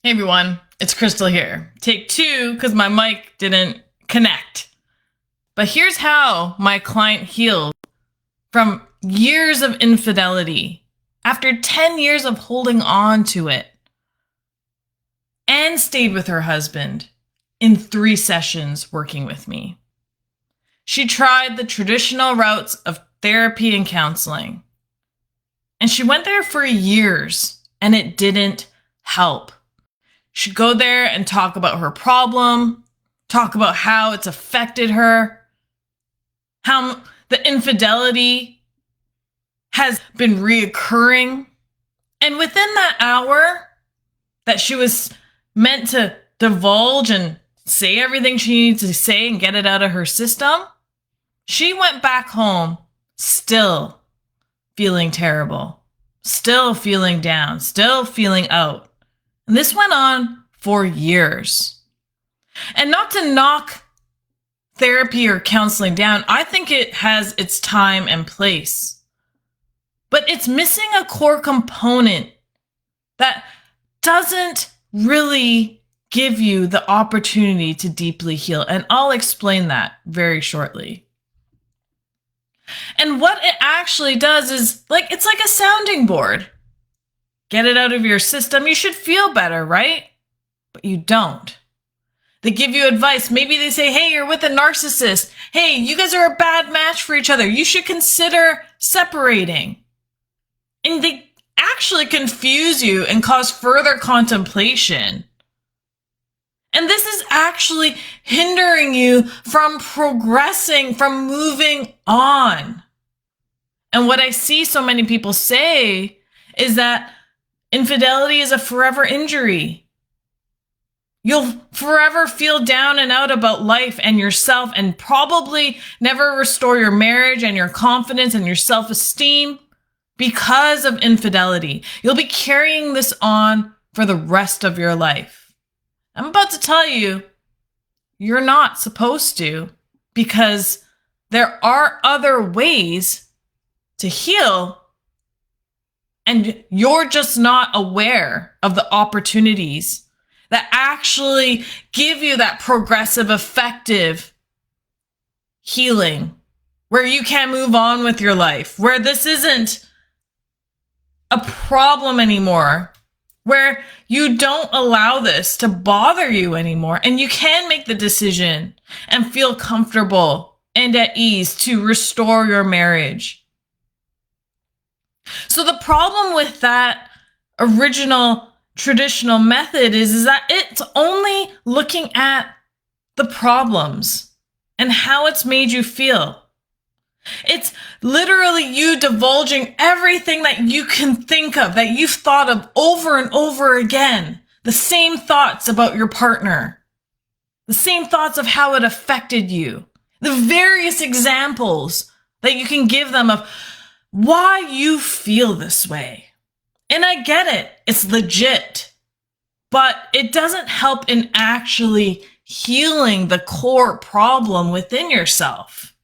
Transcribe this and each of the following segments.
Hey everyone, it's Krystallee here. Take two because my mic didn't connect. But here's how my client healed from years of infidelity after 10 years of holding on to it and stayed with her husband in 3 sessions working with me. She tried the traditional routes of therapy and counseling, and she went there for years and it didn't help. She'd go there and talk about her problem, talk about how it's affected her, how the infidelity has been reoccurring. And within that hour that she was meant to divulge and say everything she needs to say and get it out of her system, she went back home still feeling terrible, still feeling down, still feeling out. And this went on for years. And not to knock therapy or counseling down, I think it has its time and place. But it's missing a core component that doesn't really give you the opportunity to deeply heal. And I'll explain that very shortly. And what it actually does is it's like a sounding board. Get it out of your system. You should feel better, right? But you don't. They give you advice. Maybe they say, hey, you're with a narcissist. Hey, you guys are a bad match for each other. You should consider separating. And they actually confuse you and cause further contemplation. And this is actually hindering you from progressing, from moving on. And what I see so many people say is that infidelity is a forever injury. You'll forever feel down and out about life and yourself and probably never restore your marriage and your confidence and your self-esteem because of infidelity. You'll be carrying this on for the rest of your life. I'm about to tell you, you're not supposed to, because there are other ways to heal. And you're just not aware of the opportunities that actually give you that progressive, effective healing where you can move on with your life, where this isn't a problem anymore, where you don't allow this to bother you anymore, and you can make the decision and feel comfortable and at ease to restore your marriage. So the problem with that original traditional method is that it's only looking at the problems and how it's made you feel. It's literally you divulging everything that you can think of, that you've thought of over and over again. The same thoughts about your partner, the same thoughts of how it affected you, the various examples that you can give them of why you feel this way. And I get it. It's legit. But it doesn't help in actually healing the core problem within yourself.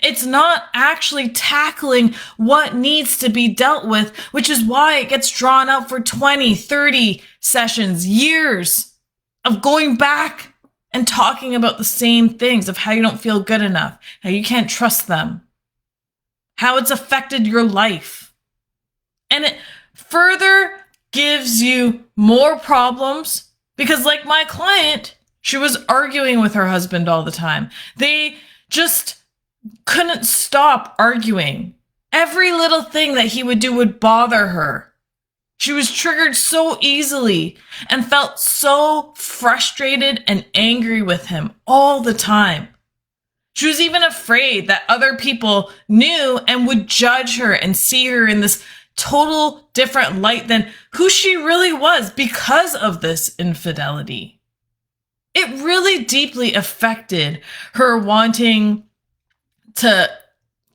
It's not actually tackling what needs to be dealt with, which is why it gets drawn out for 20, 30 sessions, years of going back and talking about the same things of how you don't feel good enough, how you can't trust them, how it's affected your life. And it further gives you more problems because, like my client, she was arguing with her husband all the time. They just couldn't stop arguing. Every little thing that he would do would bother her. She was triggered so easily and felt so frustrated and angry with him all the time. She was even afraid that other people knew and would judge her and see her in this total different light than who she really was because of this infidelity. It really deeply affected her wanting to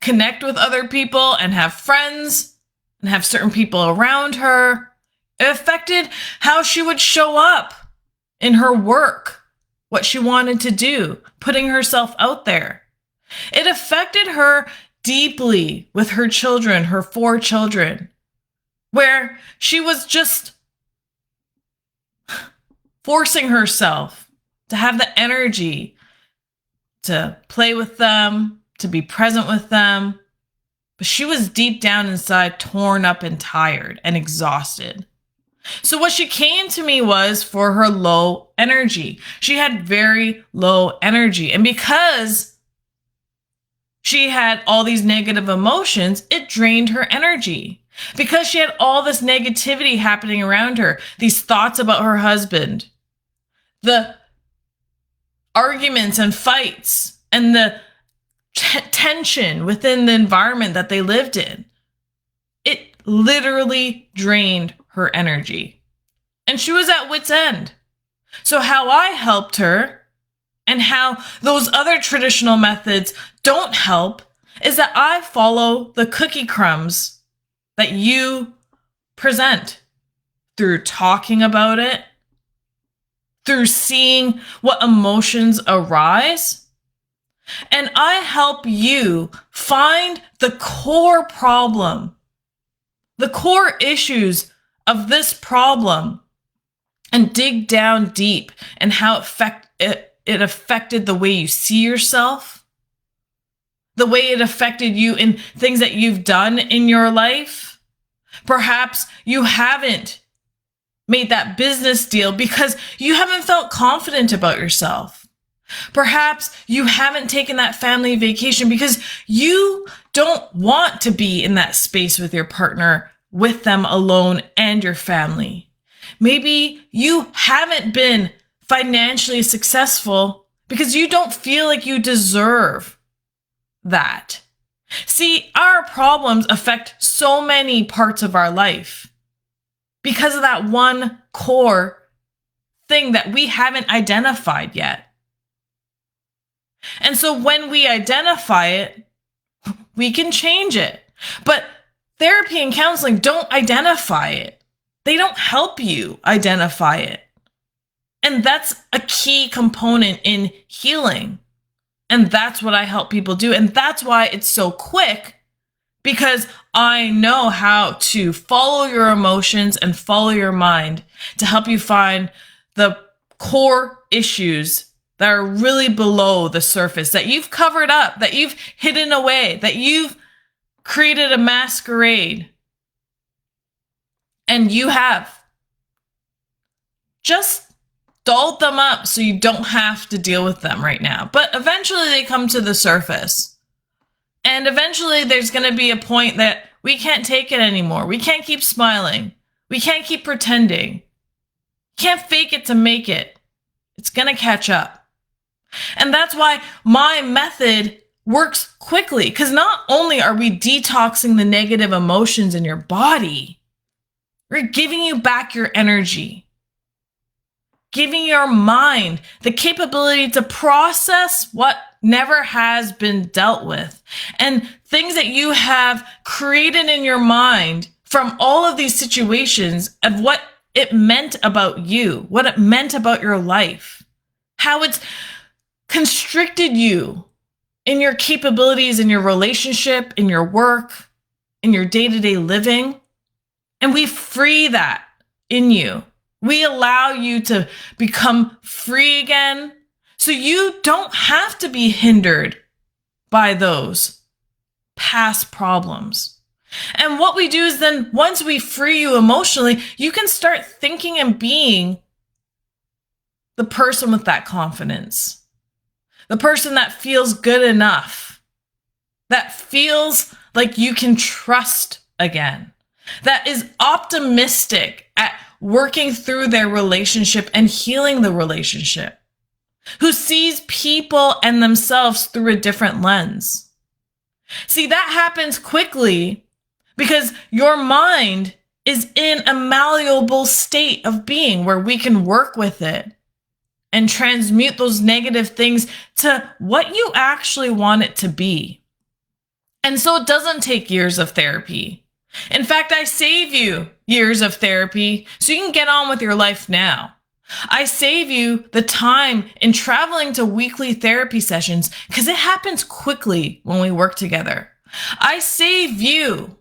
connect with other people and have friends and have certain people around her. It affected how she would show up in her work, what she wanted to do, putting herself out there. It affected her deeply with her children, her 4 children, where she was just forcing herself to have the energy to play with them, to be present with them. But she was deep down inside torn up and tired and exhausted. So what she came to me was for her low energy. She had very low energy. And because she had all these negative emotions, it drained her energy. Because she had all this negativity happening around her, these thoughts about her husband, the arguments and fights, and the tension within the environment that they lived in, it literally drained her energy. And she was at wit's end. So how I helped her, and how those other traditional methods don't help, is that I follow the cookie crumbs that you present through talking about it, through seeing what emotions arise. And I help you find the core problem, the core issues of this problem, and dig down deep and how it affected the way you see yourself, the way it affected you in things that you've done in your life. Perhaps you haven't made that business deal because you haven't felt confident about yourself. Perhaps you haven't taken that family vacation because you don't want to be in that space with your partner, with them alone and your family. Maybe you haven't been financially successful because you don't feel like you deserve that. See, our problems affect so many parts of our life because of that one core thing that we haven't identified yet. And so when we identify it, we can change it. But therapy and counseling don't identify it. They don't help you identify it. And that's a key component in healing. And that's what I help people do. And that's why it's so quick, because I know how to follow your emotions and follow your mind to help you find the core issues that are really below the surface, that you've covered up, that you've hidden away, that you've created a masquerade. And you have just dolled them up so you don't have to deal with them right now. But eventually they come to the surface. And eventually there's going to be a point that we can't take it anymore. We can't keep smiling. We can't keep pretending. Can't fake it to make it. It's going to catch up. And that's why my method works quickly, because not only are we detoxing the negative emotions in your body, we're giving you back your energy, giving your mind the capability to process what never has been dealt with, and things that you have created in your mind from all of these situations of what it meant about you, what it meant about your life, how it's constricted you in your capabilities, in your relationship, in your work, in your day-to-day living. And we free that in you. We allow you to become free again, so you don't have to be hindered by those past problems. And what we do is then, once we free you emotionally, you can start thinking and being the person with that confidence. The person that feels good enough, that feels like you can trust again, that is optimistic at working through their relationship and healing the relationship, who sees people and themselves through a different lens. See, that happens quickly because your mind is in a malleable state of being where we can work with it and transmute those negative things to what you actually want it to be. And so it doesn't take years of therapy. In fact, I save you years of therapy so you can get on with your life now. I save you the time in traveling to weekly therapy sessions because it happens quickly when we work together. I save you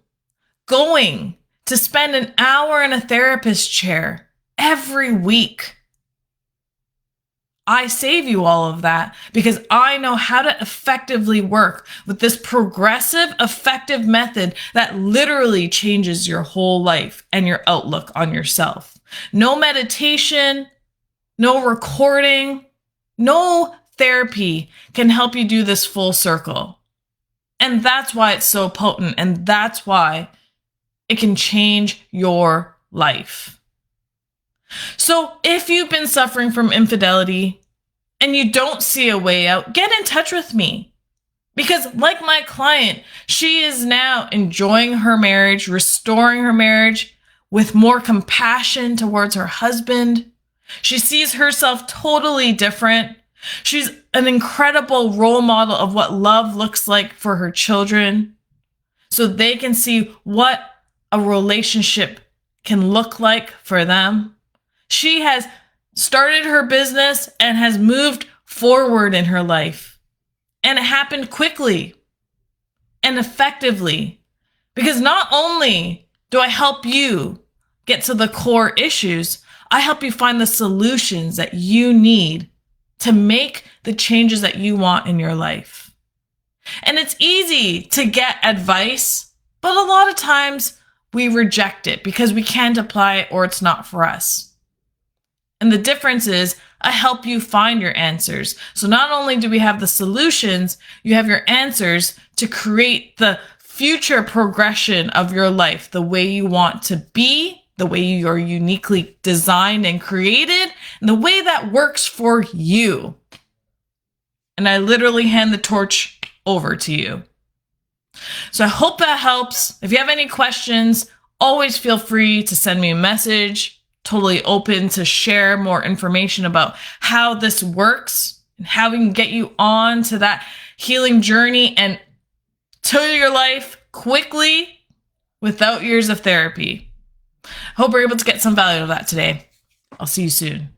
going to spend an hour in a therapist chair every week I save you all of that because I know how to effectively work with this progressive, effective method that literally changes your whole life and your outlook on yourself. No meditation, no recording, no therapy can help you do this full circle. And that's why it's so potent, and that's why it can change your life. So if you've been suffering from infidelity and you don't see a way out, get in touch with me. Because like my client, she is now enjoying her marriage, restoring her marriage with more compassion towards her husband. She sees herself totally different. She's an incredible role model of what love looks like for her children, so they can see what a relationship can look like for them. She has started her business and has moved forward in her life. And it happened quickly and effectively. Because not only do I help you get to the core issues, I help you find the solutions that you need to make the changes that you want in your life. And it's easy to get advice, but a lot of times we reject it because we can't apply it or it's not for us. And the difference is I help you find your answers. So not only do we have the solutions, you have your answers to create the future progression of your life, the way you want to be, the way you're uniquely designed and created, and the way that works for you. And I literally hand the torch over to you. So I hope that helps. If you have any questions, always feel free to send me a message. Totally open to share more information about how this works and how we can get you on to that healing journey and to your life quickly without years of therapy. Hope we're able to get some value out of that today. I'll see you soon.